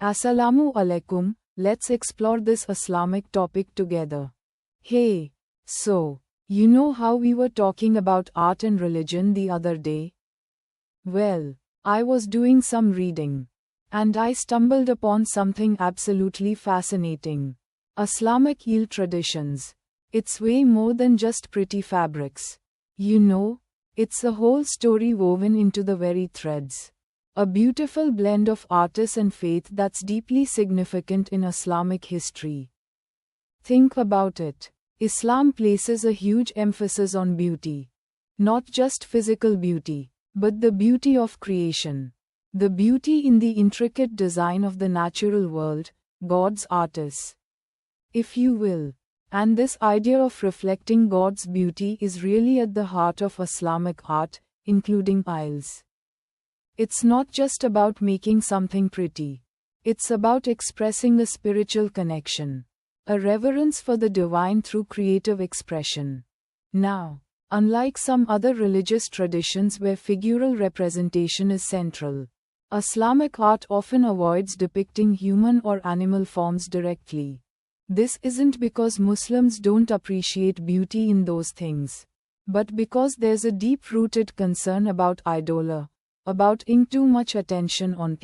Assalamu alaikum, let's explore this Islamic topic together. Hey, so, you know how we were talking about art and religion the other day? Well, I was doing some reading, and I stumbled upon something absolutely fascinating. Islamic yield traditions. It's way more than just pretty fabrics. You know, it's a whole story woven into the very threads. A beautiful blend of artists and faith that's deeply significant in Islamic history. Think about it. Islam places a huge emphasis on beauty. Not just physical beauty, but the beauty of creation. The beauty in the intricate design of the natural world, God's artists, if you will. And this idea of reflecting God's beauty is really at the heart of Islamic art, including tiles. It's not just about making something pretty. It's about expressing a spiritual connection, a reverence for the divine through creative expression. Now, unlike some other religious traditions where figural representation is central, Islamic art often avoids depicting human or animal forms directly. This isn't because Muslims don't appreciate beauty in those things, but because there's a deep-rooted concern about idolatry, about too much attention on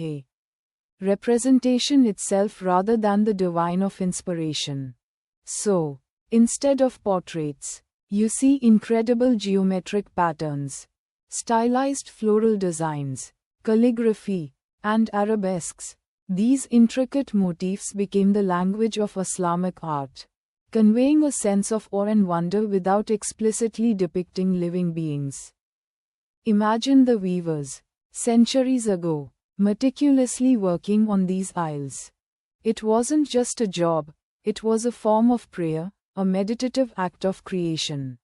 representation itself rather than the divine of inspiration. So, instead of portraits, you see incredible geometric patterns, stylized floral designs, calligraphy, and arabesques. These intricate motifs became the language of Islamic art, conveying a sense of awe and wonder without explicitly depicting living beings. Imagine the weavers, centuries ago, meticulously working on these tiles. It wasn't just a job, it was a form of prayer, a meditative act of creation.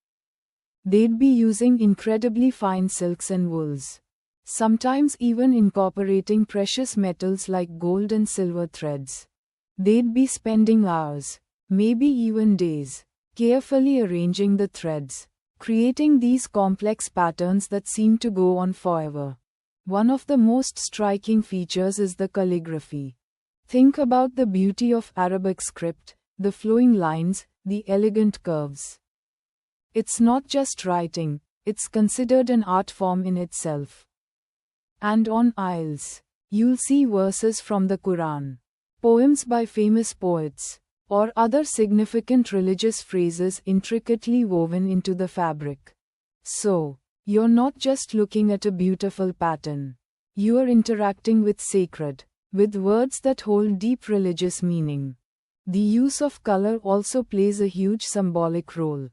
They'd be using incredibly fine silks and wools, sometimes even incorporating precious metals like gold and silver threads. They'd be spending hours, maybe even days, carefully arranging the threads, creating these complex patterns that seem to go on forever. One of the most striking features is the calligraphy. Think about the beauty of Arabic script, the flowing lines, the elegant curves. It's not just writing, it's considered an art form in itself. And on aisles, you'll see verses from the Quran, poems by famous poets, or other significant religious phrases intricately woven into the fabric. So, you're not just looking at a beautiful pattern. You are interacting with sacred, with words that hold deep religious meaning. The use of color also plays a huge symbolic role.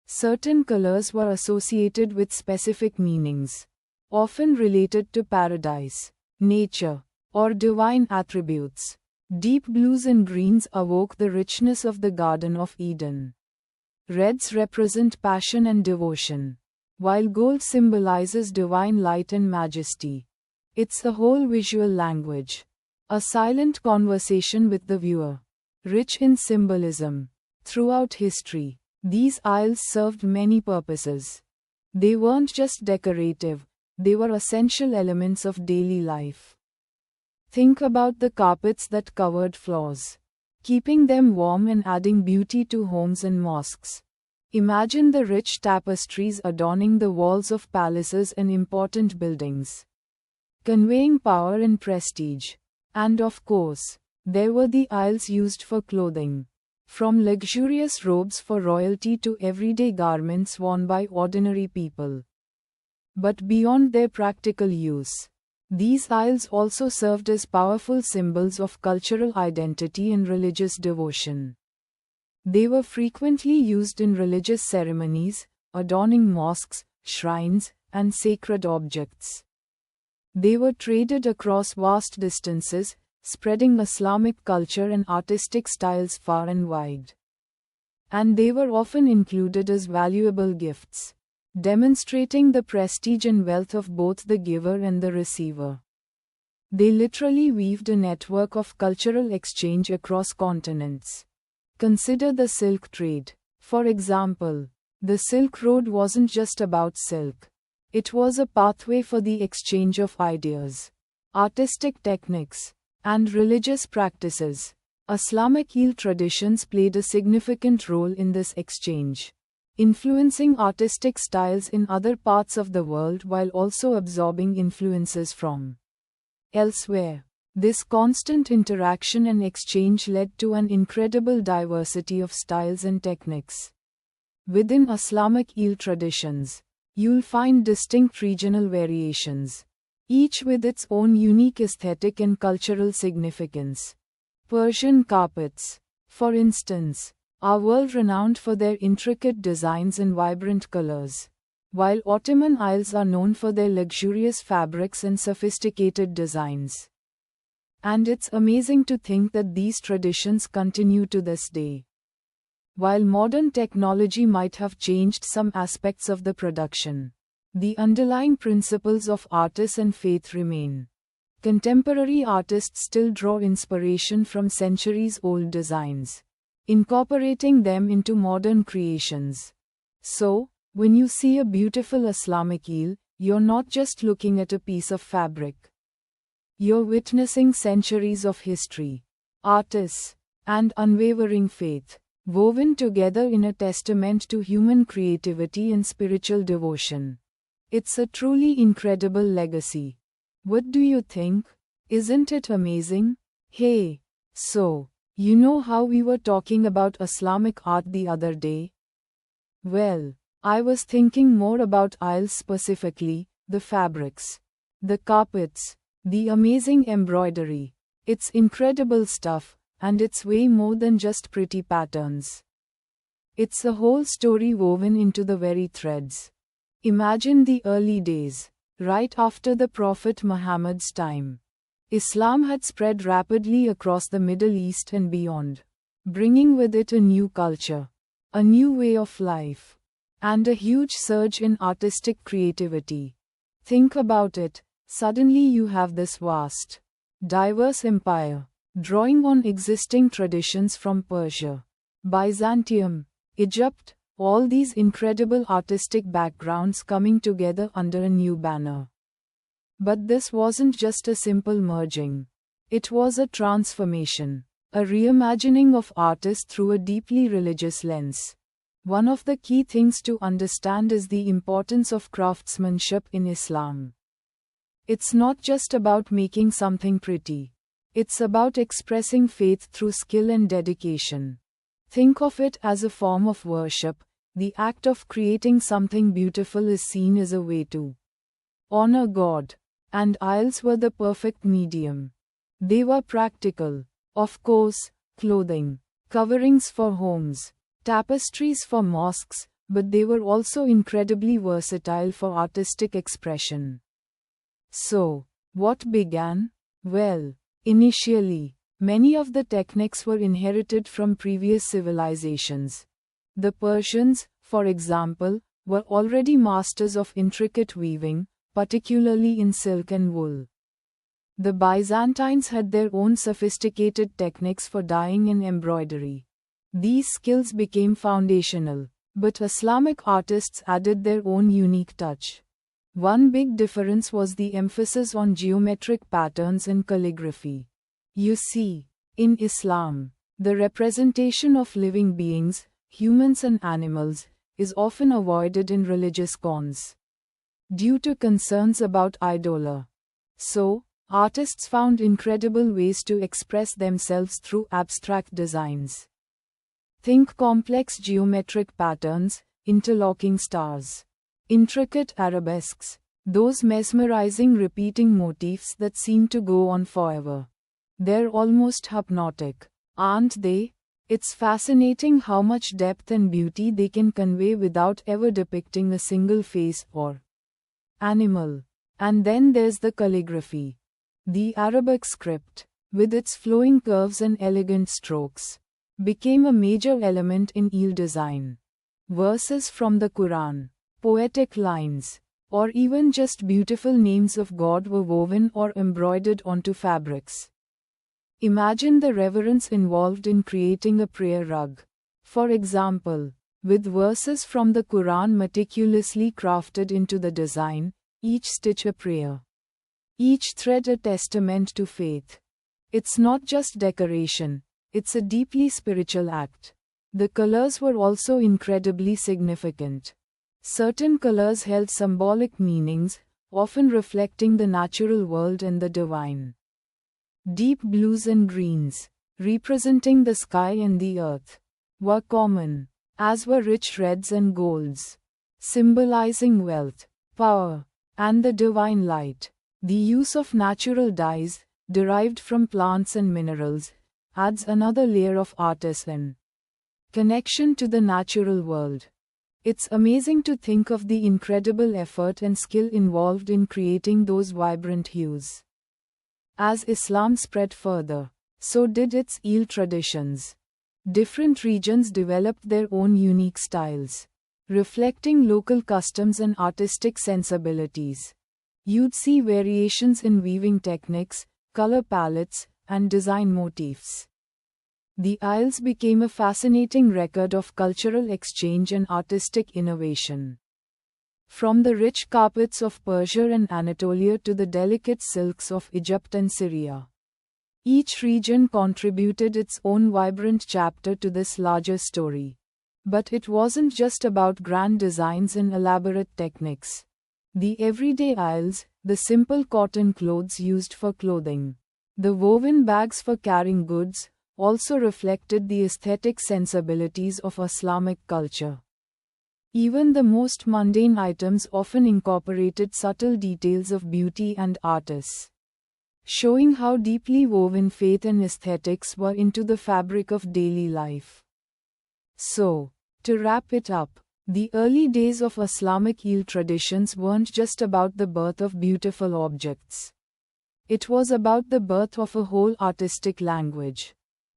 Certain colors were associated with specific meanings, often related to paradise, nature, or divine attributes. Deep blues and greens evoke the richness of the Garden of Eden. Reds represent passion and devotion, while gold symbolizes divine light and majesty. It's a whole visual language, a silent conversation with the viewer, rich in symbolism. Throughout history, these aisles served many purposes. They weren't just decorative, they were essential elements of daily life. Think about the carpets that covered floors, keeping them warm and adding beauty to homes and mosques. Imagine the rich tapestries adorning the walls of palaces and important buildings, conveying power and prestige. And of course, there were the aisles used for clothing, from luxurious robes for royalty to everyday garments worn by ordinary people. But beyond their practical use, these aisles also served as powerful symbols of cultural identity and religious devotion. They were frequently used in religious ceremonies, adorning mosques, shrines, and sacred objects. They were traded across vast distances, spreading Islamic culture and artistic styles far and wide. And they were often included as valuable gifts, demonstrating the prestige and wealth of both the giver and the receiver. They literally weaved a network of cultural exchange across continents. Consider the silk trade. For example, the Silk Road wasn't just about silk. It was a pathway for the exchange of ideas, artistic techniques, and religious practices. Islamic traditions played a significant role in this exchange, influencing artistic styles in other parts of the world while also absorbing influences from elsewhere. This constant interaction and exchange led to an incredible diversity of styles and techniques. Within Islamic traditions, you'll find distinct regional variations, each with its own unique aesthetic and cultural significance. Persian carpets, for instance, are world-renowned for their intricate designs and vibrant colors, while Ottoman Isles are known for their luxurious fabrics and sophisticated designs. And it's amazing to think that these traditions continue to this day. While modern technology might have changed some aspects of the production, the underlying principles of artists and faith remain. Contemporary artists still draw inspiration from centuries-old designs, incorporating them into modern creations. So, when you see a beautiful Islamic you're not just looking at a piece of fabric. You're witnessing centuries of history, artists, and unwavering faith, woven together in a testament to human creativity and spiritual devotion. It's a truly incredible legacy. What do you think? Isn't it amazing? Hey, so, you know how we were talking about Islamic art the other day? Well, I was thinking more about aisles specifically, the fabrics, the carpets, the amazing embroidery. It's incredible stuff, and it's way more than just pretty patterns. It's a whole story woven into the very threads. Imagine the early days, right after the Prophet Muhammad's time. Islam had spread rapidly across the Middle East and beyond, bringing with it a new culture, a new way of life, and a huge surge in artistic creativity. Think about it, suddenly you have this vast, diverse empire, drawing on existing traditions from Persia, Byzantium, Egypt, all these incredible artistic backgrounds coming together under a new banner. But this wasn't just a simple merging. It was a transformation, a reimagining of artists through a deeply religious lens. One of the key things to understand is the importance of craftsmanship in Islam. It's not just about making something pretty. It's about expressing faith through skill and dedication. Think of it as a form of worship. The act of creating something beautiful is seen as a way to honor God, and aisles were the perfect medium. They were practical, of course, clothing, coverings for homes, tapestries for mosques, but they were also incredibly versatile for artistic expression. So, what began? Well, initially, many of the techniques were inherited from previous civilizations. The Persians, for example, were already masters of intricate weaving, particularly in silk and wool. The Byzantines had their own sophisticated techniques for dyeing and embroidery. These skills became foundational, but Islamic artists added their own unique touch. One big difference was the emphasis on geometric patterns and calligraphy. You see, in Islam, the representation of living beings, humans and animals, is often avoided in religious cons due to concerns about idolatry. So, artists found incredible ways to express themselves through abstract designs. Think complex geometric patterns, interlocking stars, intricate arabesques, those mesmerizing repeating motifs that seem to go on forever. They're almost hypnotic, aren't they? It's fascinating how much depth and beauty they can convey without ever depicting a single face or animal. And then there's the calligraphy. The Arabic script, with its flowing curves and elegant strokes, became a major element in design. Verses from the Quran, poetic lines, or even just beautiful names of God were woven or embroidered onto fabrics. Imagine the reverence involved in creating a prayer rug, for example, with verses from the Quran meticulously crafted into the design, each stitch a prayer, each thread a testament to faith. It's not just decoration, it's a deeply spiritual act. The colors were also incredibly significant. Certain colors held symbolic meanings, often reflecting the natural world and the divine. Deep blues and greens, representing the sky and the earth, were common, as were rich reds and golds, symbolizing wealth, power, and the divine light. The use of natural dyes, derived from plants and minerals, adds another layer of artisan connection to the natural world. It's amazing to think of the incredible effort and skill involved in creating those vibrant hues. As Islam spread further, so did its eel traditions. Different regions developed their own unique styles, reflecting local customs and artistic sensibilities. You'd see variations in weaving techniques, color palettes, and design motifs. The Isles became a fascinating record of cultural exchange and artistic innovation. From the rich carpets of Persia and Anatolia to the delicate silks of Egypt and Syria, each region contributed its own vibrant chapter to this larger story. But it wasn't just about grand designs and elaborate techniques. The everyday Isles, the simple cotton clothes used for clothing, the woven bags for carrying goods, also reflected the aesthetic sensibilities of Islamic culture. Even the most mundane items often incorporated subtle details of beauty and artists, showing how deeply woven faith and aesthetics were into the fabric of daily life. So, to wrap it up, the early days of Islamic eel traditions weren't just about the birth of beautiful objects. It was about the birth of a whole artistic language.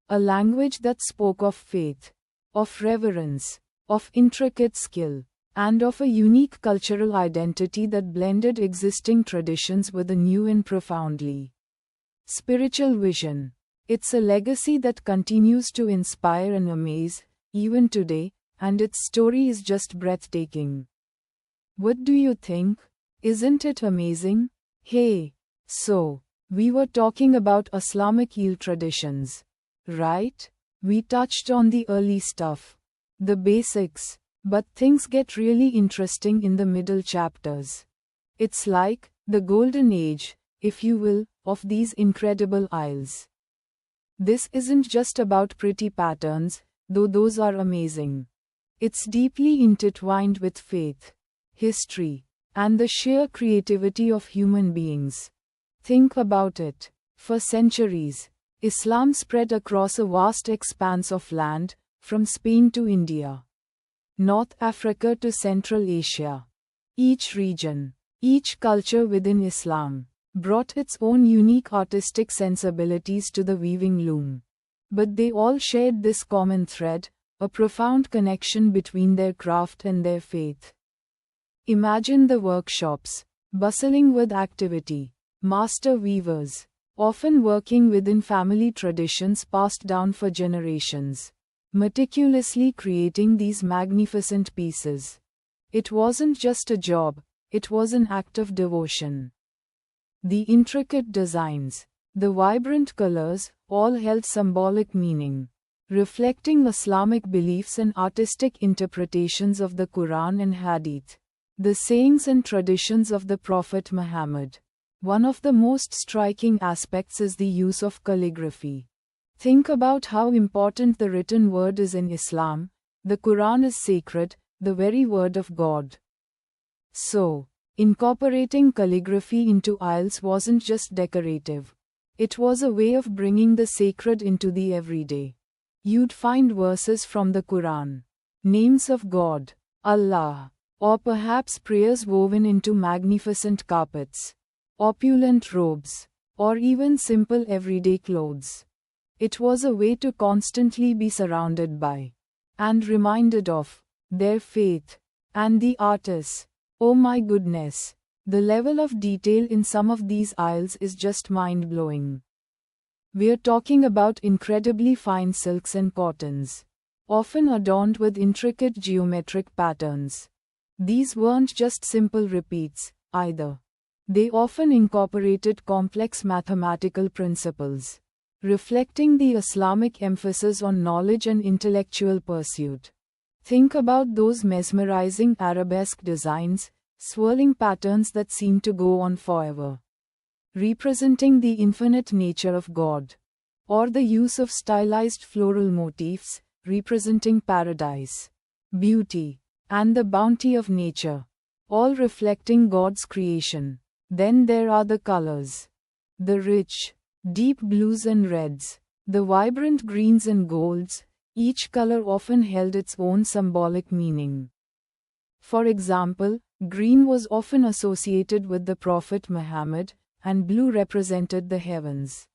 A language that spoke of faith, of reverence, of intricate skill, and of a unique cultural identity that blended existing traditions with a new and profoundly spiritual vision. It's a legacy that continues to inspire and amaze, even today, and its story is just breathtaking. What do you think? Isn't it amazing? Hey, so, we were talking about Islamic eel traditions. Right? We touched on the early stuff, the basics, but things get really interesting in the middle chapters. It's like the golden age, if you will, of these incredible Isles. This isn't just about pretty patterns, though those are amazing. It's deeply intertwined with faith, history, and the sheer creativity of human beings. Think about it. For centuries, Islam spread across a vast expanse of land, from Spain to India, North Africa to Central Asia. Each region, each culture within Islam, brought its own unique artistic sensibilities to the weaving loom. But they all shared this common thread, a profound connection between their craft and their faith. Imagine the workshops, bustling with activity, master weavers, often working within family traditions passed down for generations, meticulously creating these magnificent pieces. It wasn't just a job, it was an act of devotion. The intricate designs, the vibrant colors, all held symbolic meaning, reflecting Islamic beliefs and artistic interpretations of the Quran and Hadith, the sayings and traditions of the Prophet Muhammad. One of the most striking aspects is the use of calligraphy. Think about how important the written word is in Islam. The Quran is sacred, the very word of God. So, incorporating calligraphy into Isles wasn't just decorative. It was a way of bringing the sacred into the everyday. You'd find verses from the Quran, names of God, Allah, or perhaps prayers woven into magnificent carpets, opulent robes, or even simple everyday clothes. It was a way to constantly be surrounded by, and reminded of, their faith. And the artists, oh my goodness, the level of detail in some of these Isles is just mind-blowing. We're talking about incredibly fine silks and cottons, often adorned with intricate geometric patterns. These weren't just simple repeats, either. They often incorporated complex mathematical principles, reflecting the Islamic emphasis on knowledge and intellectual pursuit. Think about those mesmerizing arabesque designs, swirling patterns that seem to go on forever, representing the infinite nature of God. Or the use of stylized floral motifs, representing paradise, beauty, and the bounty of nature, all reflecting God's creation. Then there are the colors. The rich, deep blues and reds, the vibrant greens and golds, each color often held its own symbolic meaning. For example, green was often associated with the Prophet Muhammad, and blue represented the heavens.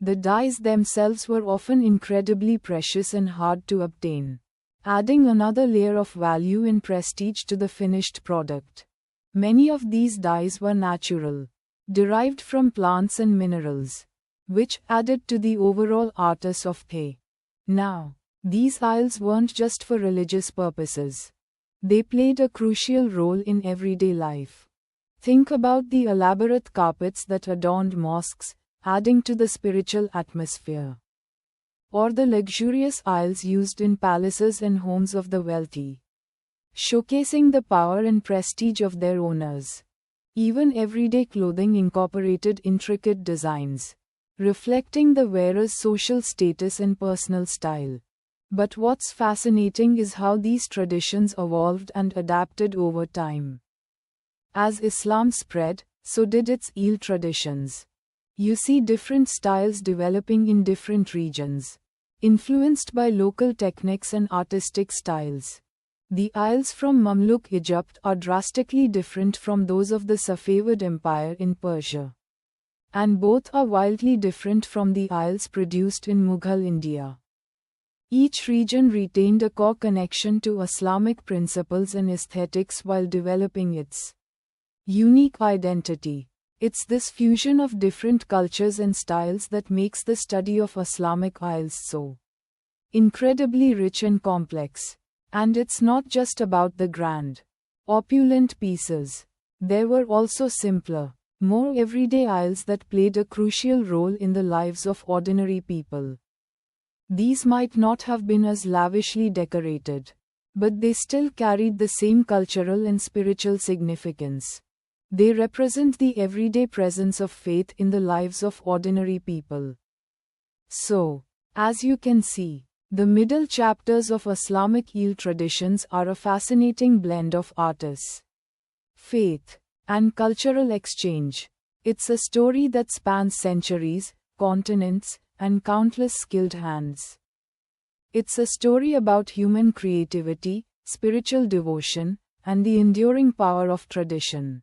The dyes themselves were often incredibly precious and hard to obtain, adding another layer of value and prestige to the finished product. Many of these dyes were natural, derived from plants and minerals, which added to the overall artis of the. Now, these isles weren't just for religious purposes. They played a crucial role in everyday life. Think about the elaborate carpets that adorned mosques, adding to the spiritual atmosphere. Or the luxurious aisles used in palaces and homes of the wealthy, showcasing the power and prestige of their owners. Even everyday clothing incorporated intricate designs, reflecting the wearer's social status and personal style. But what's fascinating is how these traditions evolved and adapted over time. As Islam spread, so did its eel traditions. You see different styles developing in different regions, influenced by local techniques and artistic styles. The isles from Mamluk Egypt are drastically different from those of the Safavid Empire in Persia. And both are wildly different from the isles produced in Mughal India. Each region retained a core connection to Islamic principles and aesthetics while developing its unique identity. It's this fusion of different cultures and styles that makes the study of Islamic isles so incredibly rich and complex. And it's not just about the grand, opulent pieces. There were also simpler, more everyday isles that played a crucial role in the lives of ordinary people. These might not have been as lavishly decorated, but they still carried the same cultural and spiritual significance. They represent the everyday presence of faith in the lives of ordinary people. So, as you can see, the middle chapters of Islamic eel traditions are a fascinating blend of artists, faith, and cultural exchange. It's a story that spans centuries, continents, and countless skilled hands. It's a story about human creativity, spiritual devotion, and the enduring power of tradition.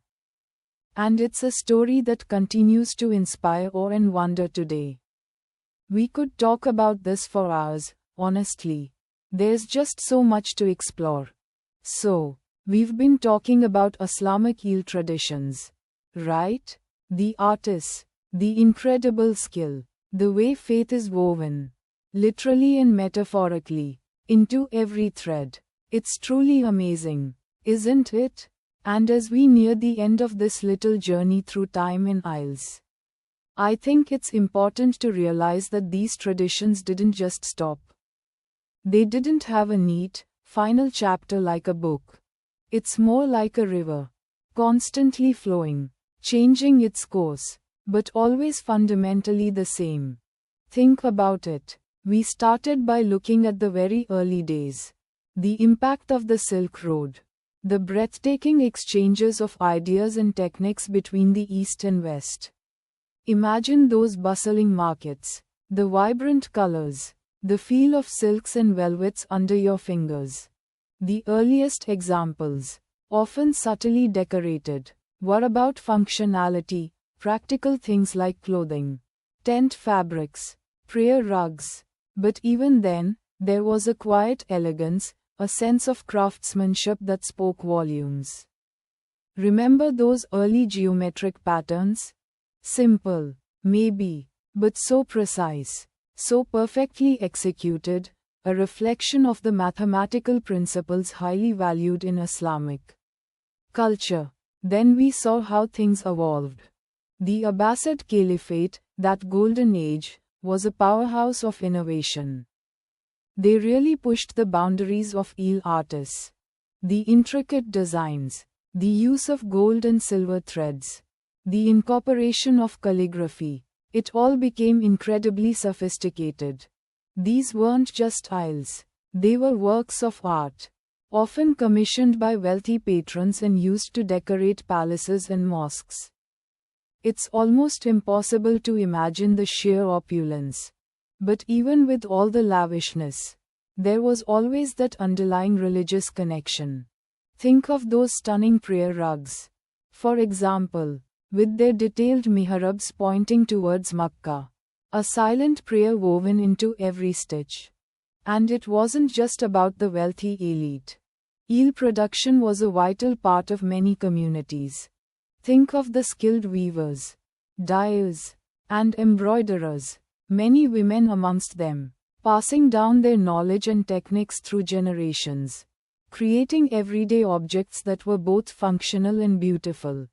And it's a story that continues to inspire awe and wonder today. We could talk about this for hours, honestly. There's just so much to explore. So, we've been talking about Islamic eel traditions, right? The artists, the incredible skill, the way faith is woven, literally and metaphorically, into every thread. It's truly amazing, isn't it? And as we near the end of this little journey through time and isles, I think it's important to realize that these traditions didn't just stop. They didn't have a neat, final chapter like a book. It's more like a river, constantly flowing, changing its course, but always fundamentally the same. Think about it. We started by looking at the very early days, the impact of the Silk Road, the breathtaking exchanges of ideas and techniques between the East and West. Imagine those bustling markets, the vibrant colors, the feel of silks and velvets under your fingers. The earliest examples, often subtly decorated, were about functionality, practical things like clothing, tent fabrics, prayer rugs. But even then, there was a quiet elegance, a sense of craftsmanship that spoke volumes. Remember those early geometric patterns? Simple, maybe, but so precise, so perfectly executed, a reflection of the mathematical principles highly valued in Islamic culture. Then we saw how things evolved. The Abbasid Caliphate, that golden age, was a powerhouse of innovation. They really pushed the boundaries of eel artists. The intricate designs, the use of gold and silver threads, the incorporation of calligraphy, it all became incredibly sophisticated. These weren't just tiles, they were works of art, often commissioned by wealthy patrons and used to decorate palaces and mosques. It's almost impossible to imagine the sheer opulence. But even with all the lavishness, there was always that underlying religious connection. Think of those stunning prayer rugs. For example, with their detailed mihrabs pointing towards Makkah. A silent prayer woven into every stitch. And it wasn't just about the wealthy elite. Eel production was a vital part of many communities. Think of the skilled weavers, dyers, and embroiderers, many women amongst them, passing down their knowledge and techniques through generations, creating everyday objects that were both functional and beautiful.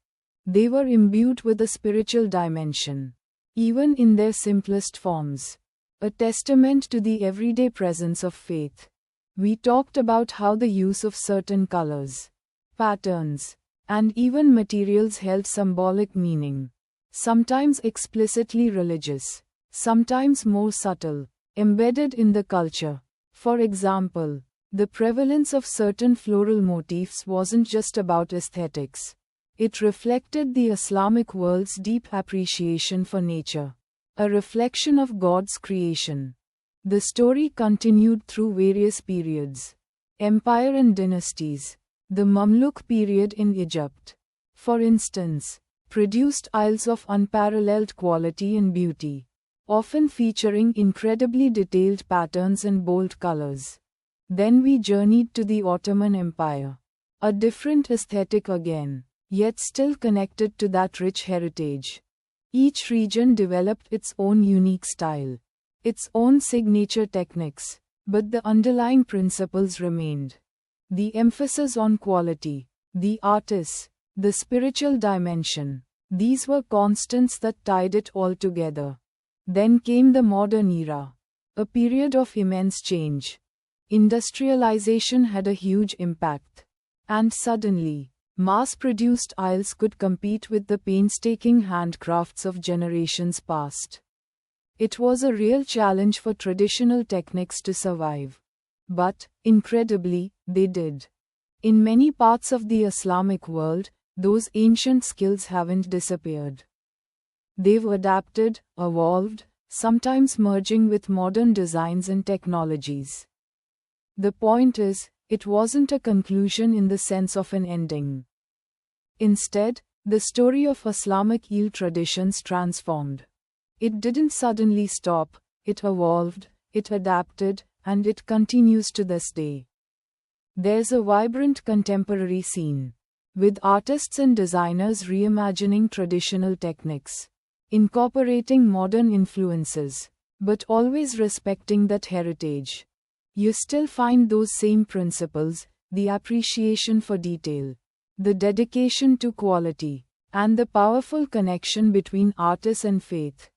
They were imbued with a spiritual dimension, even in their simplest forms, a testament to the everyday presence of faith. We talked about how the use of certain colors, patterns, and even materials held symbolic meaning, sometimes explicitly religious, sometimes more subtle, embedded in the culture. For example, the prevalence of certain floral motifs wasn't just about aesthetics. It reflected the Islamic world's deep appreciation for nature, a reflection of God's creation. The story continued through various periods, empire and dynasties. The Mamluk period in Egypt, for instance, produced tiles of unparalleled quality and beauty, often featuring incredibly detailed patterns and bold colors. Then we journeyed to the Ottoman Empire, a different aesthetic again, yet still connected to that rich heritage. Each region developed its own unique style, its own signature techniques, but the underlying principles remained. The emphasis on quality, the artists, the spiritual dimension, these were constants that tied it all together. Then came the modern era, a period of immense change. Industrialization had a huge impact. And suddenly, mass-produced tiles could compete with the painstaking handcrafts of generations past. It was a real challenge for traditional techniques to survive. But, incredibly, they did. In many parts of the Islamic world, those ancient skills haven't disappeared. They've adapted, evolved, sometimes merging with modern designs and technologies. The point is, it wasn't a conclusion in the sense of an ending. Instead, the story of Islamic eel traditions transformed. It didn't suddenly stop, it evolved, it adapted, and it continues to this day. There's a vibrant contemporary scene, with artists and designers reimagining traditional techniques, incorporating modern influences, but always respecting that heritage. You still find those same principles, the appreciation for detail, the dedication to quality, and the powerful connection between artists and faith.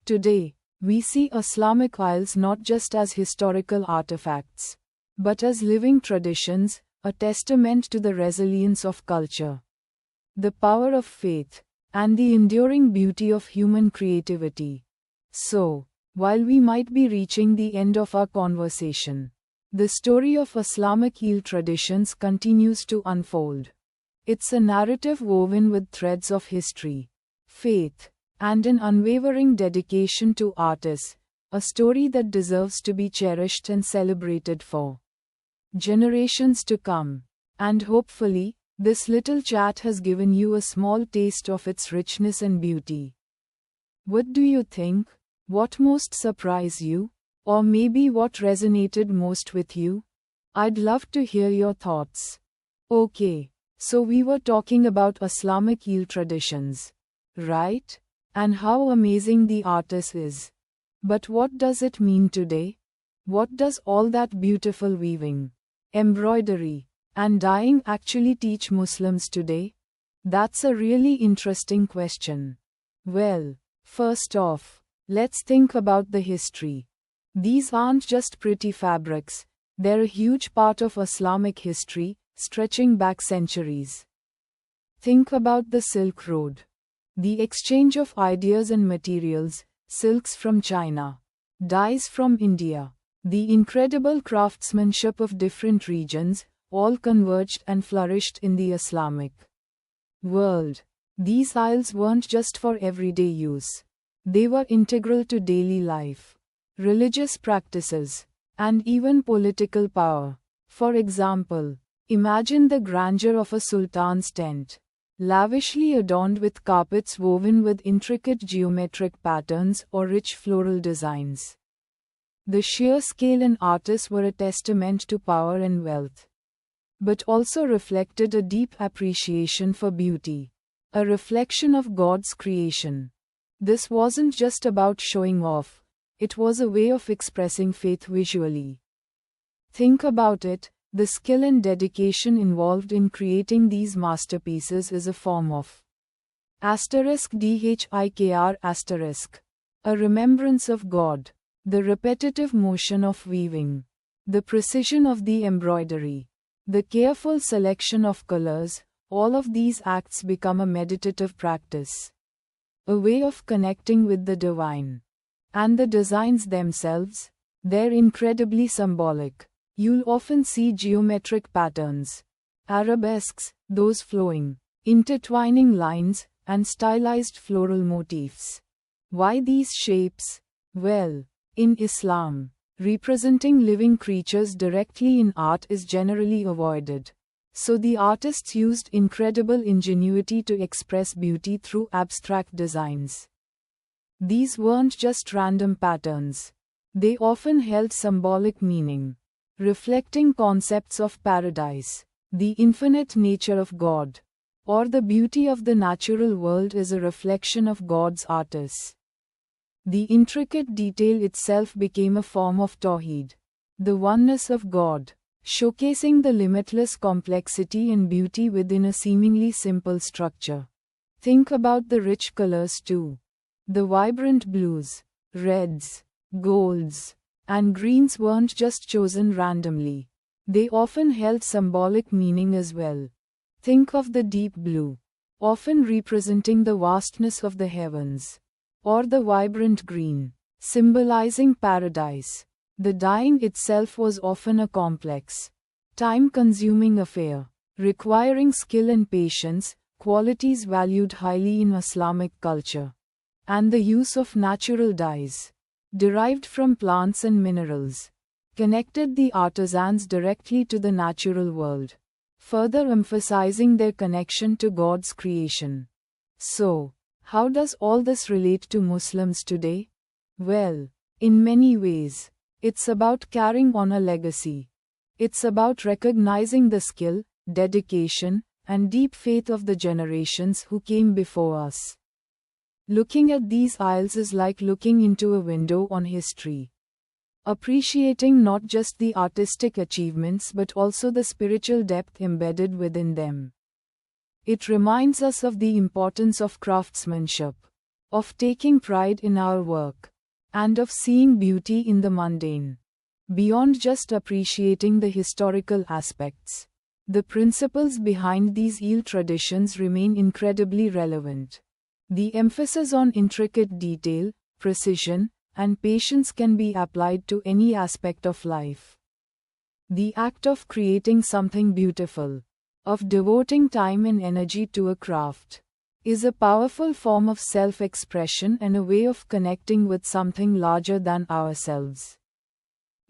Today, we see Islamic tiles not just as historical artifacts, but as living traditions, a testament to the resilience of culture, the power of faith, and the enduring beauty of human creativity. So, while we might be reaching the end of our conversation, the story of Islamic eel traditions continues to unfold. It's a narrative woven with threads of history, faith, and an unwavering dedication to artists, a story that deserves to be cherished and celebrated for generations to come. And hopefully, this little chat has given you a small taste of its richness and beauty. What do you think? What most surprised you? Or maybe what resonated most with you? I'd love to hear your thoughts. Okay, so we were talking about Islamic eel traditions, right? And how amazing the artist is. But what does it mean today? What does all that beautiful weaving, embroidery, and dyeing actually teach Muslims today? That's a really interesting question. Well, first off, Let's think about the history. These aren't just pretty fabrics, they're a huge part of Islamic history, stretching back centuries. Think about the Silk Road. The exchange of ideas and materials, silks from China, dyes from India, the incredible craftsmanship of different regions, all converged and flourished in the Islamic world. These isles weren't just for everyday use. They were integral to daily life, religious practices, and even political power. For example, imagine the grandeur of a sultan's tent, lavishly adorned with carpets woven with intricate geometric patterns or rich floral designs. The sheer scale and artists were a testament to power and wealth, but also reflected a deep appreciation for beauty, a reflection of God's creation. This wasn't just about showing off, it was a way of expressing faith visually. Think about it, the skill and dedication involved in creating these masterpieces is a form of dhikr*, a remembrance of God, the repetitive motion of weaving, the precision of the embroidery, the careful selection of colors. All of these acts become a meditative practice, a way of connecting with the divine. And the designs themselves, they're incredibly symbolic. You'll often see geometric patterns, arabesques, those flowing, intertwining lines, and stylized floral motifs. Why these shapes? Well, in Islam, representing living creatures directly in art is generally avoided. So the artists used incredible ingenuity to express beauty through abstract designs. These weren't just random patterns. They often held symbolic meaning, reflecting concepts of paradise, the infinite nature of God, or the beauty of the natural world is a reflection of God's artists. The intricate detail itself became a form of Tawheed, the oneness of God, showcasing the limitless complexity and beauty within a seemingly simple structure. Think about the rich colors too. The vibrant blues, reds, golds, and greens weren't just chosen randomly. They often held symbolic meaning as well. Think of the deep blue, often representing the vastness of the heavens, or the vibrant green, symbolizing paradise. The dyeing itself was often a complex, time-consuming affair, requiring skill and patience, qualities valued highly in Islamic culture. And the use of natural dyes, derived from plants and minerals, connected the artisans directly to the natural world, further emphasizing their connection to God's creation. So, how does all this relate to Muslims today? Well, in many ways. It's about carrying on a legacy. It's about recognizing the skill, dedication, and deep faith of the generations who came before us. Looking at these isles is like looking into a window on history. Appreciating not just the artistic achievements but also the spiritual depth embedded within them. It reminds us of the importance of craftsmanship, of taking pride in our work, and of seeing beauty in the mundane. Beyond just appreciating the historical aspects, the principles behind these Eel traditions remain incredibly relevant. The emphasis on intricate detail, precision, and patience can be applied to any aspect of life. The act of creating something beautiful, of devoting time and energy to a craft, is a powerful form of self-expression and a way of connecting with something larger than ourselves.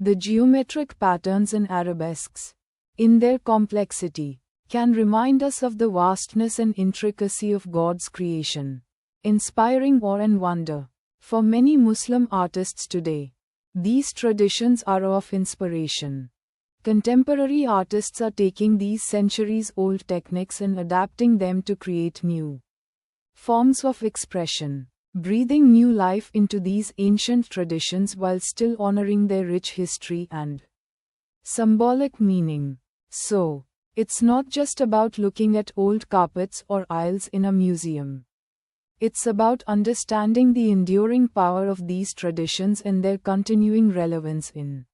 The geometric patterns and arabesques, in their complexity, can remind us of the vastness and intricacy of God's creation, inspiring awe and wonder. For many Muslim artists today, these traditions are of inspiration. Contemporary artists are taking these centuries-old techniques and adapting them to create new forms of expression, breathing new life into these ancient traditions while still honoring their rich history and symbolic meaning. So, it's not just about looking at old carpets or aisles in a museum. It's about understanding the enduring power of these traditions and their continuing relevance in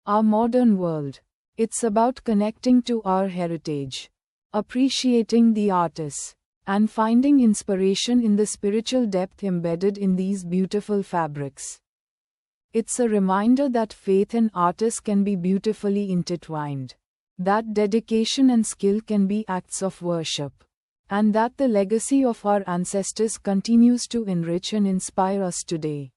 our modern world. It's about connecting to our heritage, appreciating the artists, and finding inspiration in the spiritual depth embedded in these beautiful fabrics. It's a reminder that faith and artists can be beautifully intertwined, that dedication and skill can be acts of worship, and that the legacy of our ancestors continues to enrich and inspire us today.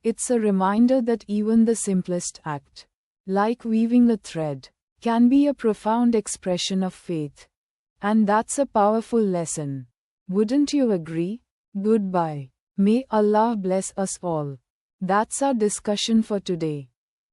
It's a reminder that even the simplest act, like weaving a thread, can be a profound expression of faith. And that's a powerful lesson. Wouldn't you agree? Goodbye. May Allah bless us all. That's our discussion for today.